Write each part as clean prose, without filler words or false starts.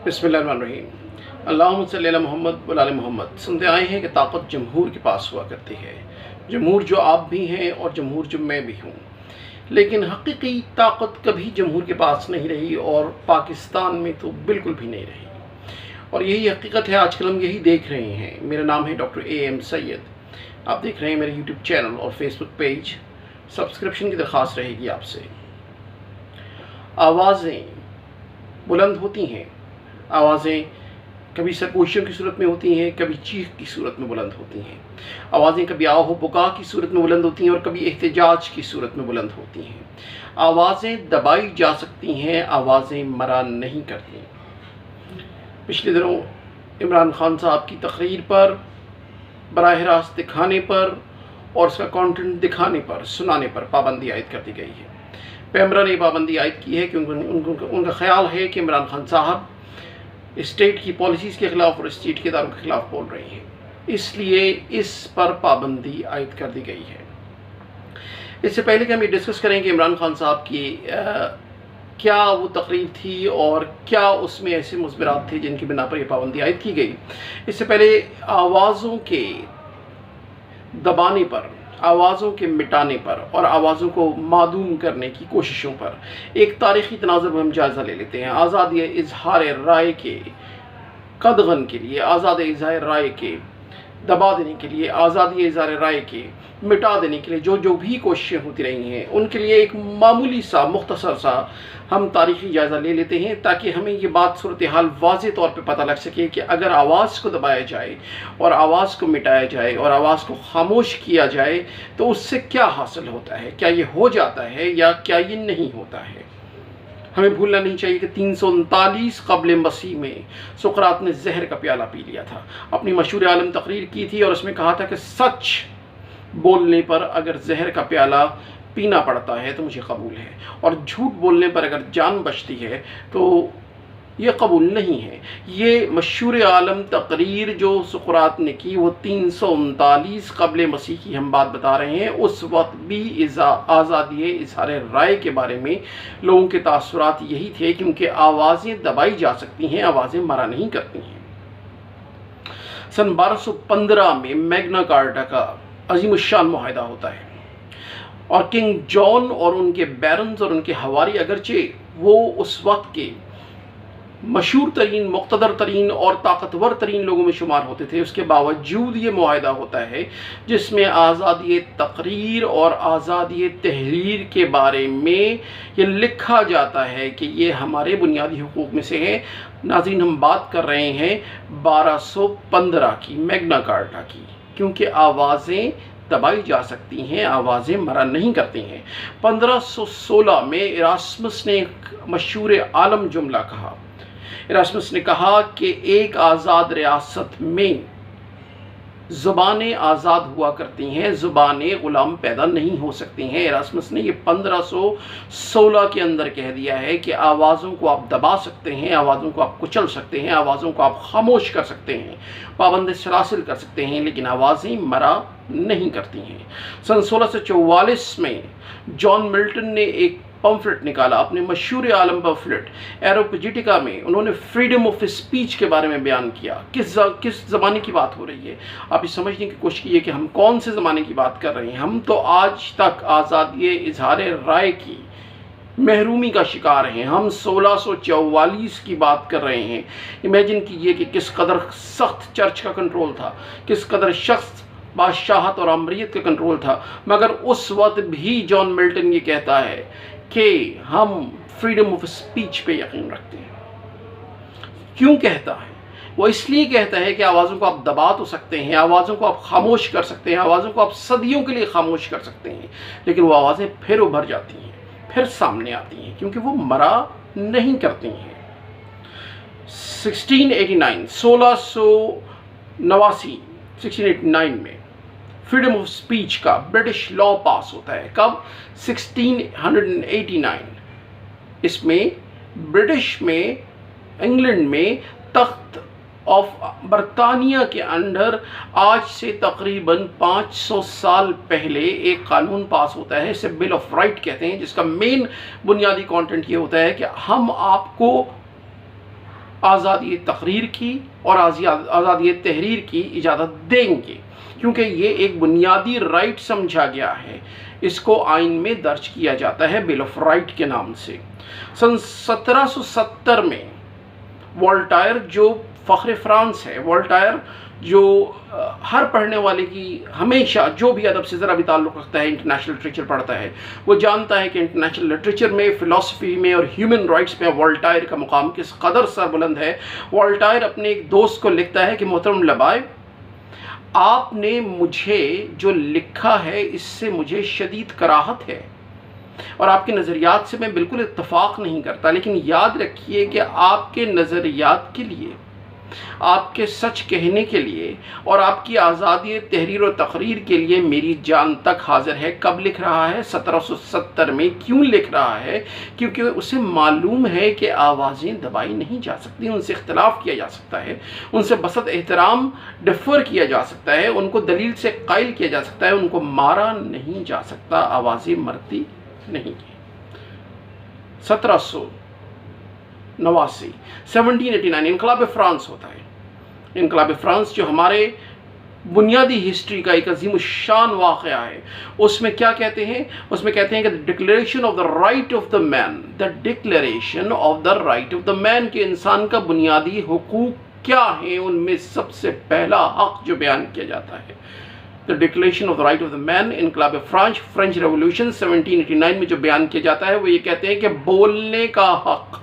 बिस्मिल्लाहिर्रहमानिर्रहीम। अल्लाहुम्मा सल्ली अला मोहम्मद व आले मोहम्मद। सुनते आए हैं कि ताकत जमहूर के पास हुआ करती है। जमहूर जो आप भी हैं और जमहूर जो मैं भी हूँ, लेकिन हकीकी ताकत कभी जमहूर के पास नहीं रही और पाकिस्तान में तो बिल्कुल भी नहीं रही। और यही हकीकत है, आजकल हम यही देख रहे हैं। मेरा नाम है डॉक्टर AM सैयद। आप देख रहे हैं मेरे YouTube चैनल और Facebook पेज। सब्सक्रिप्शन की दरख्वास्त रहेगी आपसे। आवाज़ें बुलंद होती हैं, आवाज़ें कभी सरगोशियों की सूरत में होती हैं, कभी चीख की सूरत में बुलंद होती हैं। आवाज़ें कभी आहो पुकार की सूरत में बुलंद होती हैं और कभी एहतजाज की सूरत में बुलंद होती हैं। आवाज़ें दबाई जा सकती हैं, आवाज़ें मरा नहीं करती। पिछले दिनों इमरान खान साहब की तकरीर पर बराह रास्त दिखाने पर और उसका कंटेंट दिखाने पर, सुनाने पर पाबंदी आयद कर दी गई है। पैमरा ने पाबंदी आयद की है कि उनका ख्याल है कि इमरान खान साहब स्टेट की पॉलिसीज़ के ख़िलाफ़ और स्टेट के इदारों के ख़िलाफ़ बोल रहे हैं, इसलिए इस पर पाबंदी आयद कर दी गई है। इससे पहले कि हम ये डिस्कस करें कि इमरान खान साहब की क्या वो तकरीर थी और क्या उसमें ऐसे मुज़बिरात थे जिनकी बिना पर यह पाबंदी आयद की गई, इससे पहले आवाज़ों के दबाने पर, आवाज़ों के मिटाने पर और आवाज़ों को मादूम करने की कोशिशों पर एक तारीख़ी तनाज़ुर में हम जायज़ा ले लेते हैं। आज़ादी इज़हार राय के कदगन के लिए, आज़ादी इज़हार राय के दबा देने के लिए, आज़ादी इज़हार राय के मिटा देने के लिए जो भी कोशिशें होती रही हैं, उनके लिए एक मामूली सा मुख्तसर सा हम तारीख़ी जायज़ा ले लेते हैं, ताकि हमें ये बात सूरत हाल वाज़े तौर पे पता लग सके कि अगर आवाज़ को दबाया जाए और आवाज़ को मिटाया जाए और आवाज़ को खामोश किया जाए तो उससे क्या हासिल होता है, क्या ये हो जाता है या क्या ये नहीं होता है। हमें भूलना नहीं चाहिए कि 339 क़ब्ल मसीह में सुक़रात ने जहर का प्याला पी लिया था, अपनी मशहूर आलम तकरीर की थी और उसमें कहा था कि सच बोलने पर अगर जहर का प्याला पीना पड़ता है तो मुझे कबूल है, और झूठ बोलने पर अगर जान बचती है तो ये कबूल नहीं है। ये मशहूर आलम तकरीर जो सुक़रात ने की वो 339 क़ब्ल मसीह की हम बात बता रहे हैं। उस वक्त भी आज़ादी इज़हार राय के बारे में लोगों के तासुरात यही थे, क्योंकि आवाज़ें दबाई जा सकती हैं, आवाज़ें मरा नहीं करती हैं। सन 1215 में मैग्ना कार्टा का अज़ीमुश्शान मुआहिदा होता है और किंग जॉन और उनके बैरन्स और उनके हवारी, अगरचे वो उस वक्त के मशहूर तरीन, मुक़्तदर तरीन और ताकतवर तरीन लोगों में शुमार होते थे, उसके बावजूद ये मुआहिदा होता है जिसमें आज़ादी तकरीर और आज़ादी तहरीर के बारे में ये लिखा जाता है कि ये हमारे बुनियादी हुकूक में से है। नाज़रीन, हम बात कर रहे हैं 1215 की, मैग्ना कार्टा की, क्योंकि आवाज़ें दबाई जा सकती हैं, आवाज़ें मरा नहीं करती हैं। 1516 में इरास्मस ने एक मशहूर आलम जुमला कहा। इरास्मस ने कहा कि एक आज़ाद रियासत में ज़ुबानें आज़ाद हुआ करती हैं, ज़ुबानें ग़ुलाम पैदा नहीं हो सकती हैं। इरास्मस ने ये 1516 के अंदर कह दिया है कि आवाज़ों को आप दबा सकते हैं, आवाज़ों को आप कुचल सकते हैं, आवाज़ों को आप खामोश कर सकते हैं, पाबंद सलासिल कर सकते हैं, लेकिन आवाज़ें मरा नहीं करती हैं। सन 1644 में जॉन मिल्टन ने एक पम्फलेट निकाला, अपने मशहूर आलम पम्फलेट एरोपेजिटिका में उन्होंने फ्रीडम ऑफ स्पीच के बारे में बयान किया। किस ज़माने की बात हो रही है, आप ये समझने की कोशिश कीजिए कि हम कौन से ज़माने की बात कर रहे हैं। हम तो आज तक आज़ादी इज़हार राय की महरूमी का शिकार हैं। हम 1644 की बात कर रहे हैं। इमेजिन कीजिए कि किस कदर सख्त चर्च का कंट्रोल था, किस कदर सख्त बादशाहत और अमरीत का कंट्रोल था, मगर उस वक्त भी जॉन मिल्टन ये कहता है कि हम फ्रीडम ऑफ स्पीच पे यकीन रखते हैं। क्यों कहता है? वो इसलिए कहता है कि आवाज़ों को आप दबा तो सकते हैं, आवाज़ों को आप खामोश कर सकते हैं, आवाज़ों को आप सदियों के लिए खामोश कर सकते हैं, लेकिन वो आवाज़ें फिर उभर जाती हैं, फिर सामने आती हैं, क्योंकि वो मरा नहीं करती हैं। 1689 में फ्रीडम ऑफ स्पीच का ब्रिटिश लॉ पास होता है। कब? 1689। इसमें ब्रिटिश में, इंग्लैंड में तख्त ऑफ बरतानिया के अंडर आज से तकरीबन 500 साल पहले एक कानून पास होता है, इसे बिल ऑफ राइट कहते हैं, जिसका मेन बुनियादी कंटेंट ये होता है कि हम आपको آزادی تقریر کی اور آزادی تحریر کی اجازت دیں گے، کیونکہ یہ ایک بنیادی رائٹ سمجھا گیا ہے۔ اس کو آئین میں درج کیا جاتا ہے بل آف رائٹ کے نام سے۔ سن 1770 میں والٹائر جو فخر فرانس ہے، والٹائر جو ہر پڑھنے والے کی ہمیشہ جو بھی ادب سے ذرا بھی تعلق رکھتا ہے، انٹرنیشنل لٹریچر پڑھتا ہے، وہ جانتا ہے کہ انٹرنیشنل لٹریچر میں، فلسفی میں اور ہیومن رائٹس میں والٹائر کا مقام کس قدر سربلند ہے۔ والٹائر اپنے ایک دوست کو لکھتا ہے کہ محترم لبائے، آپ نے مجھے جو لکھا ہے اس سے مجھے شدید کراہت ہے اور آپ کے نظریات سے میں بالکل اتفاق نہیں کرتا، لیکن یاد رکھیے کہ آپ کے نظریات کے لیے، آپ کے سچ کہنے کے لیے اور آپ کی آزادی تحریر و تقریر کے لیے میری جان تک حاضر ہے۔ کب لکھ رہا ہے؟ 1770 میں۔ کیوں لکھ رہا ہے؟ کیونکہ اسے معلوم ہے کہ آوازیں دبائی نہیں جا سکتی، ان سے اختلاف کیا جا سکتا ہے، ان سے بسط احترام ڈیفر کیا جا سکتا ہے، ان کو دلیل سے قائل کیا جا سکتا ہے، ان کو مارا نہیں جا سکتا، آوازیں مرتی نہیں۔ 1789 انقلاب فرانس ہوتا ہے۔ انقلاب فرانس جو ہمارے بنیادی ہسٹری کا ایک عظیم الشان واقعہ ہے، اس میں کیا کہتے ہیں؟ اس میں کہتے ہیں کہ declaration of the right of the man, the declaration of the right of the man, کہ انسان کا بنیادی حقوق کیا ہیں، ان میں سب سے پہلا حق جو بیان کیا جاتا ہے، the declaration of the right of the man. انقلاب فرینچ ریولوشن 1789 میں جو بیان کیا جاتا ہے وہ یہ کہتے ہیں کہ بولنے کا حق،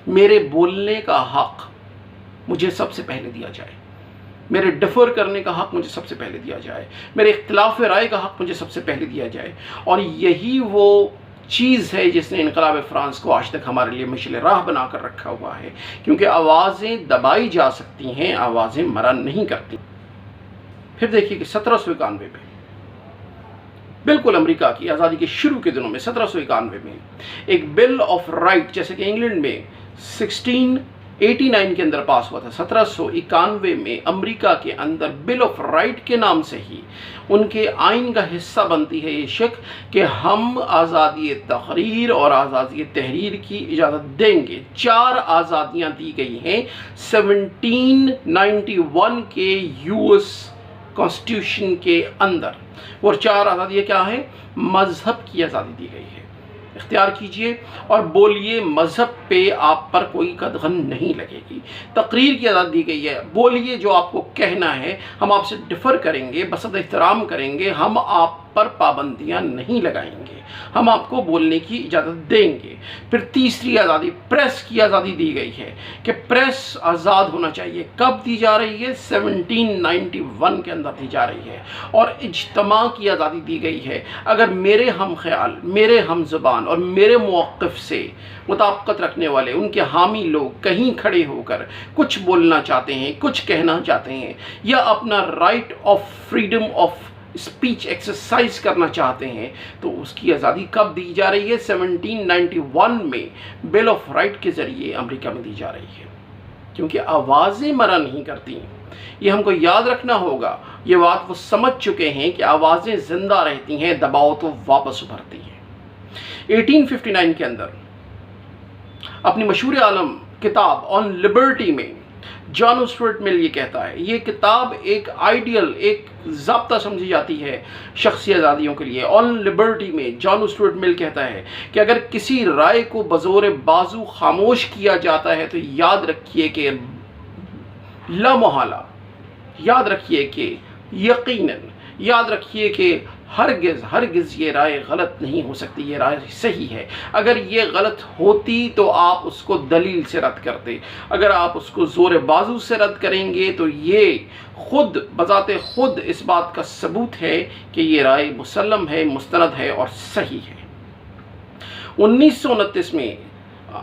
میرے بولنے کا حق مجھے سب سے پہلے دیا جائے، میرے ڈفر کرنے کا حق مجھے سب سے پہلے دیا جائے، میرے اختلاف رائے کا حق مجھے سب سے پہلے دیا جائے۔ اور یہی وہ چیز ہے جس نے انقلاب فرانس کو آج تک ہمارے لیے مشعل راہ بنا کر رکھا ہوا ہے، کیونکہ آوازیں دبائی جا سکتی ہیں، آوازیں مرا نہیں کرتی۔ پھر دیکھیے کہ 1791 میں، بالکل امریکہ کی آزادی کے شروع کے دنوں میں، 1791 میں ایک بل آف رائٹ، جیسے کہ انگلینڈ میں 1689 کے اندر پاس ہوا تھا، 1791 میں امریکہ کے اندر بل آف رائٹ کے نام سے ہی ان کے آئین کا حصہ بنتی ہے یہ شک کہ ہم آزادی تقریر اور آزادی تحریر کی اجازت دیں گے۔ 4 آزادیاں دی گئی ہیں 1791 کے US کانسٹیٹیوشن کے اندر۔ اور 4 آزادیاں کیا ہیں؟ مذہب کی آزادی دی گئی ہے، اختیار کیجئے اور بولیے، مذہب پہ آپ پر کوئی قدغن نہیں لگے گی۔ تقریر کی آزادی دی گئی ہے، بولیے جو آپ کو کہنا ہے، ہم آپ سے ڈفر کریں گے، بسط احترام کریں گے، ہم آپ پر پابندیاں نہیں لگائیں گے، ہم آپ کو بولنے کی اجازت دیں گے۔ پھر تیسری آزادی، پریس کی آزادی دی گئی ہے کہ پریس آزاد ہونا چاہیے۔ کب دی جا رہی ہے؟ 1791 کے اندر دی جا رہی ہے۔ اور اجتماع کی آزادی دی گئی ہے۔ اگر میرے ہم خیال، میرے ہم زبان اور میرے موقف سے مطابقت رکھنے والے، ان کے حامی لوگ کہیں کھڑے ہو کر کچھ بولنا چاہتے ہیں، کچھ کہنا چاہتے ہیں، یا اپنا right of freedom of speech exercise کرنا چاہتے ہیں، تو اس کی آزادی کب دی جا رہی ہے؟ 1791 میں بل آف رائٹ کے ذریعے امریکہ میں دی جا رہی ہے، کیونکہ آوازیں مرا نہیں کرتی۔ یہ ہم کو یاد رکھنا ہوگا، یہ بات وہ سمجھ چکے ہیں کہ آوازیں زندہ رہتی ہیں، دباؤ تو واپس ابھرتی ہیں۔ 1859 کے اندر اپنی مشہور عالم کتاب آن لبرٹی میں جان اسٹورٹ مل یہ کہتا ہے، یہ کتاب ایک آئیڈیل، ایک ضابطہ سمجھی جاتی ہے شخصی آزادیوں کے لیے۔ آن لبرٹی میں جان اسٹورٹ مل کہتا ہے کہ اگر کسی رائے کو بزور بازو خاموش کیا جاتا ہے تو یاد رکھیے کہ لا محالہ، یاد رکھیے کہ یقیناً، یاد رکھیے کہ ہرگز یہ رائے غلط نہیں ہو سکتی، یہ رائے صحیح ہے۔ اگر یہ غلط ہوتی تو آپ اس کو دلیل سے رد کرتے، اگر آپ اس کو زور بازو سے رد کریں گے تو یہ خود بذات خود اس بات کا ثبوت ہے کہ یہ رائے مسلم ہے، مستند ہے اور صحیح ہے۔ 1929 میں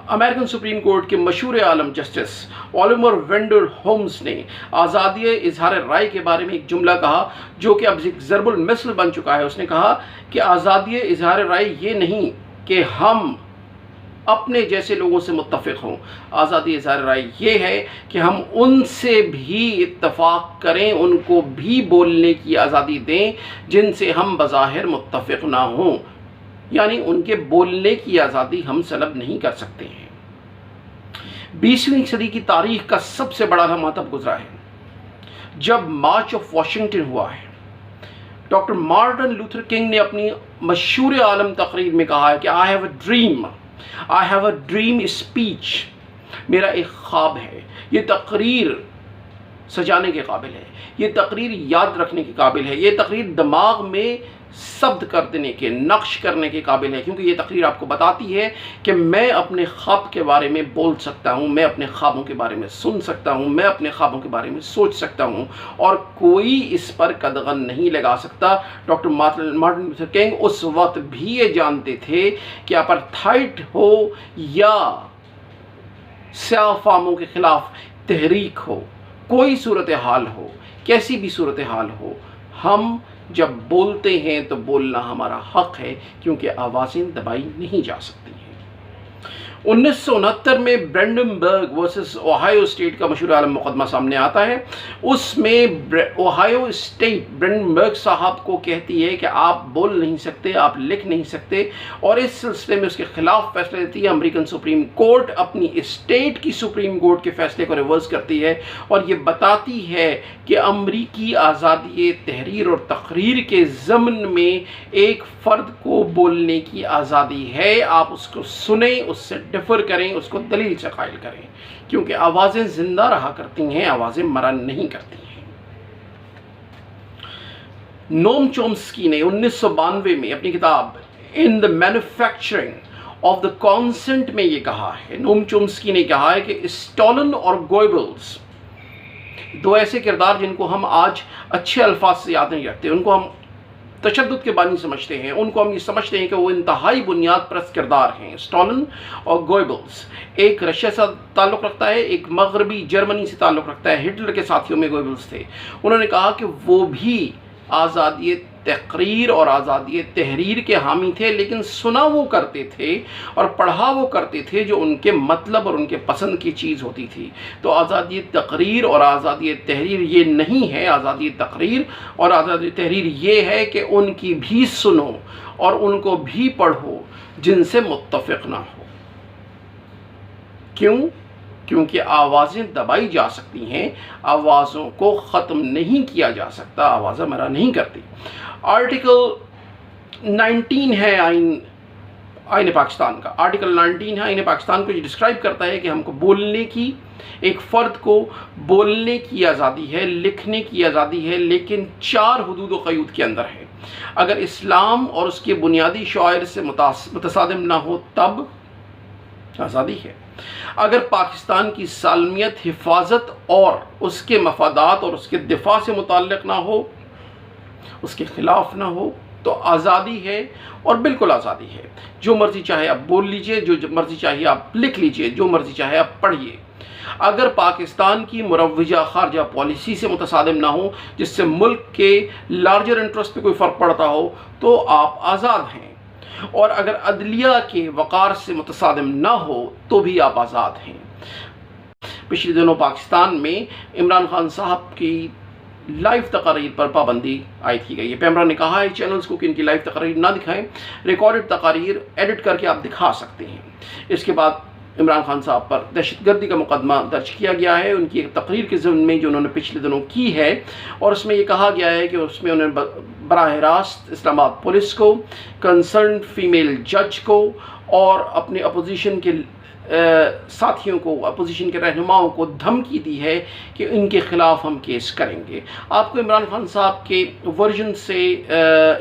امریکن سپریم کورٹ کے مشہور عالم جسٹس الیمور وینڈل ہومز نے آزادی اظہار رائے کے بارے میں ایک جملہ کہا جو کہ اب ایک ضرب المثل بن چکا ہے۔ اس نے کہا کہ آزادی اظہار رائے یہ نہیں کہ ہم اپنے جیسے لوگوں سے متفق ہوں، آزادی اظہار رائے یہ ہے کہ ہم ان سے بھی اتفاق کریں، ان کو بھی بولنے کی آزادی دیں جن سے ہم بظاہر متفق نہ ہوں، یعنی ان کے بولنے کی آزادی ہم سلب نہیں کر سکتے ہیں۔ 20वीं सदी की तारीख का सबसे बड़ा लम्हा तब गुजरा है जब मार्च ऑफ वाशिंगटन हुआ है। डॉक्टर मार्टिन लूथर किंग ने अपनी मशहूर आलम तकरीर में कहा है कि I have a dream speech, मेरा एक ख्वाब है। ये तकरीर सजाने के काबिल है, ये तकरीर याद रखने के काबिल है, ये तकरीर दिमाग में शब्द कर देने के, नक्श करने के काबिल है, क्योंकि ये तकरीर आपको बताती है कि मैं अपने ख्वाब के बारे में बोल सकता हूँ, मैं अपने ख्वाबों के बारे में सुन सकता हूँ, मैं अपने ख्वाबों के बारे में सोच सकता हूँ और कोई इस पर कदगन नहीं लगा सकता। डॉक्टर मार्टिन लूथर किंग उस वक्त भी ये जानते थे कि अपार्थाइड हो या स्याह फामों के खिलाफ तहरीक हो, कोई सूरत हाल हो, कैसी भी सूरत हाल हो, हम जब बोलते हैं तो बोलना हमारा हक है, क्योंकि आवाज़ें दबाई नहीं जा सकती हैं। 1969 में ब्रेंडनबर्ग वर्सेस ओहायो स्टेट का मशहूर आलम मुकदमा सामने आता है। उसमें ओहायो स्टेट ब्रेंडनबर्ग साहब को कहती है कि आप बोल नहीं सकते, आप लिख नहीं सकते, और इस सिलसिले में उसके खिलाफ फैसला देती है। अमेरिकन सुप्रीम कोर्ट अपनी स्टेट की सुप्रीम कोर्ट के फैसले को रिवर्स करती है और ये बताती है कि अमरीकी आज़ादी तहरीर और तकरीर के ज़मन में एक फ़र्द को बोलने की आज़ादी है। आप उसको सुने, उससे डिफ़र करें, उसको दलील से कायल करें, क्योंकि आवाज़ें ज़िंदा रहा करती हैं, आवाज़ें मरा नहीं करती हैं। नोम चोम्स्की ने 1992 में अपनी किताब in the manufacturing of the consent में ये कहा है, नोम चोम्स्की ने कहा है कि स्टॉलिन और गोएबल्स दो ऐसे किरदार जिनको हम आज अच्छे अल्फाज से याद नहीं रखते, उनको हम तशद्दुद के बानी समझते हैं, उनको हम ये समझते हैं कि वो इंतहाई बुनियाद परस्त किरदार हैं। स्टॉलिन और गोएबल्स, एक रशिया से ताल्लुक़ रखता है, एक मगरबी जर्मनी से ताल्लुक़ रखता है। हिटलर के साथियों में गोएबल्स थे। उन्होंने कहा कि वो भी आज़ादी तकरीर और आज़ादी तहरीर के हामी थे, लेकिन सुना वो करते थे और पढ़ा वो करते थे जो उनके मतलब और उनके पसंद की चीज़ होती थी। तो आज़ादी तकरीर और आज़ादी तहरीर ये नहीं है। आज़ादी तकरीर और आज़ादी तहरीर ये है कि उनकी भी सुनो और उनको भी पढ़ो जिनसे मुत्तफ़िक़ ना हो। क्यों? क्योंकि आवाज़ें दबाई जा सकती हैं, आवाज़ों को ख़त्म नहीं किया जा सकता, आवाज़ें मरा नहीं करती। आर्टिकल 19 है आईन पाकिस्तान का, आर्टिकल 19 है आईन पाकिस्तान को, ये डिस्क्राइब करता है कि हमको बोलने की, एक फ़र्द को बोलने की आज़ादी है, लिखने की आज़ादी है, लेकिन 4 हुदूद व क़यूद के अंदर है। अगर इस्लाम और उसके बुनियादी शआइर से मुतसादिम ना हो तब आज़ादी है। अगर पाकिस्तान की सालमियत, हिफाजत और उसके मफादात और उसके दिफा से मुताल्लिक़ ना हो, उसके ख़िलाफ़ ना हो, तो आज़ादी है और बिल्कुल आज़ादी है। जो मर्ज़ी चाहे आप बोल लीजिए, जो मर्ज़ी चाहे आप लिख लीजिए, जो मर्ज़ी चाहे आप पढ़िए। अगर पाकिस्तान की मुरव्वजा ख़ारजा पॉलिसी से मुतसादिम ना हो, जिससे मुल्क के लार्जर इंटरेस्ट पे कोई फ़र्क पड़ता हो, तो आप आज़ाद हैं। और अगर अदलिया के वक़ार से मुतसादिम ना हो तो भी आप आज़ाद हैं। पिछले दिनों पाकिस्तान में इमरान खान साहब की लाइव तकारीर पर पाबंदी आयद की गई है। पैमरा ने कहा है चैनल्स को कि इनकी लाइव तकारीर ना दिखाएं, रिकॉर्डेड तकारीर एडिट करके आप दिखा सकते हैं। इसके बाद इमरान खान साहब पर दहशतगर्दी का मुकदमा दर्ज किया गया है उनकी एक तकरीर के ज़मन में जो उन्होंने पिछले दिनों की है, और उसमें ये कहा गया है कि उसमें उन्होंने बराह रास्त इस्लामाबाद पुलिस को, कंसर्न फीमेल जज को और अपने अपोजिशन के साथियों को, अपोजिशन के रहनुमाओं को धमकी दी है कि इनके ख़िलाफ़ हम केस करेंगे। आपको इमरान खान साहब के वर्जन से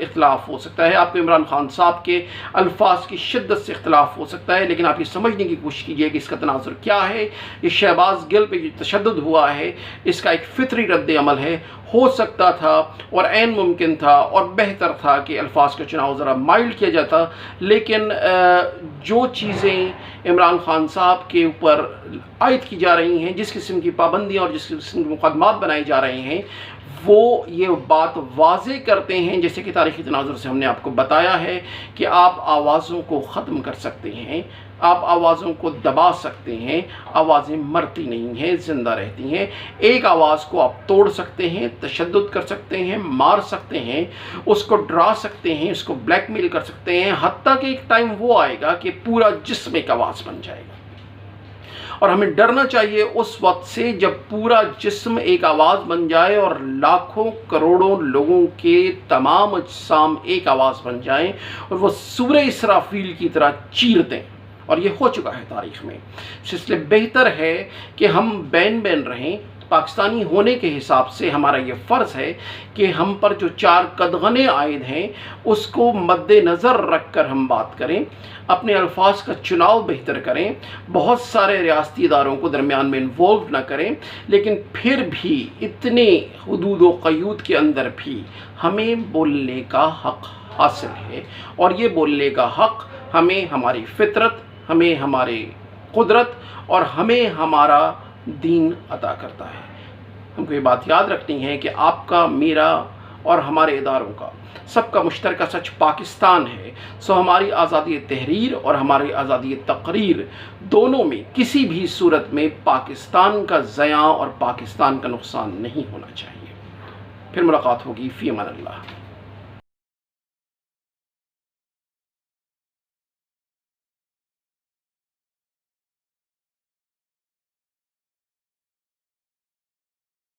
इख्तलाफ हो सकता है, आपको इमरान खान साहब के अल्फाज की शिद्दत से इख्तलाफ हो सकता है, लेकिन आप ये समझने की कोशिश कीजिए कि इसका तनाज़ुर क्या है। ये शहबाज गिल पे जो तशद्दुद हुआ है, इसका एक फितरी रद्द अमल है। हो सकता था और ऐन मुमकिन था और बेहतर था कि अल्फाज का चुनाव ज़रा माइल्ड किया जाता, लेकिन जो चीज़ें इमरान खान साहब के ऊपर आयद की जा रही हैं, जिस किस्म की पाबंदियाँ और जिस किस्म के मुकदमात बनाए जा रहे हैं, वो ये बात वाज़े करते हैं, जैसे कि तारीख़ी तनाज़ुर से हमने आपको बताया है कि आप आवाज़ों को ख़त्म कर सकते हैं, आप आवाज़ों को दबा सकते हैं। आवाज़ें मरती नहीं हैं, ज़िंदा रहती हैं। एक आवाज़ को आप तोड़ सकते हैं, तशद्दुद कर सकते हैं, मार सकते हैं, उसको डरा सकते हैं, उसको ब्लैकमेल कर सकते हैं, हत्ता कि एक टाइम वो आएगा कि पूरा जिस्म एक आवाज़ बन जाएगा। اور ہمیں ڈرنا چاہیے اس وقت سے جب پورا جسم ایک آواز بن جائے اور لاکھوں کروڑوں لوگوں کے تمام اجسام ایک آواز بن جائیں اور وہ سورہ اسرافیل کی طرح چیر دیں، اور یہ ہو چکا ہے تاریخ میں۔ اس لیے بہتر ہے کہ ہم بین بین رہیں۔ پاکستانی ہونے کے حساب سے ہمارا یہ فرض ہے کہ ہم پر جو 4 قدغنیں عائد ہیں اس کو مد نظر رکھ کر ہم بات کریں، اپنے الفاظ کا چناؤ بہتر کریں، بہت سارے ریاستی اداروں کو درمیان میں انوالو نہ کریں، لیکن پھر بھی اتنے حدود و قیود کے اندر بھی ہمیں بولنے کا حق حاصل ہے، اور یہ بولنے کا حق ہمیں ہماری فطرت، ہمیں ہماری قدرت اور ہمیں ہمارا دین عطا کرتا ہے۔ ہم کو یہ بات یاد رکھنی ہے کہ آپ کا، میرا اور ہمارے اداروں کا سب کا مشترکہ سچ پاکستان ہے۔ سو ہماری آزادی تحریر اور ہماری آزادی تقریر دونوں میں کسی بھی صورت میں پاکستان کا ضیاع اور پاکستان کا نقصان نہیں ہونا چاہیے۔ پھر ملاقات ہوگی، فی امان اللہ۔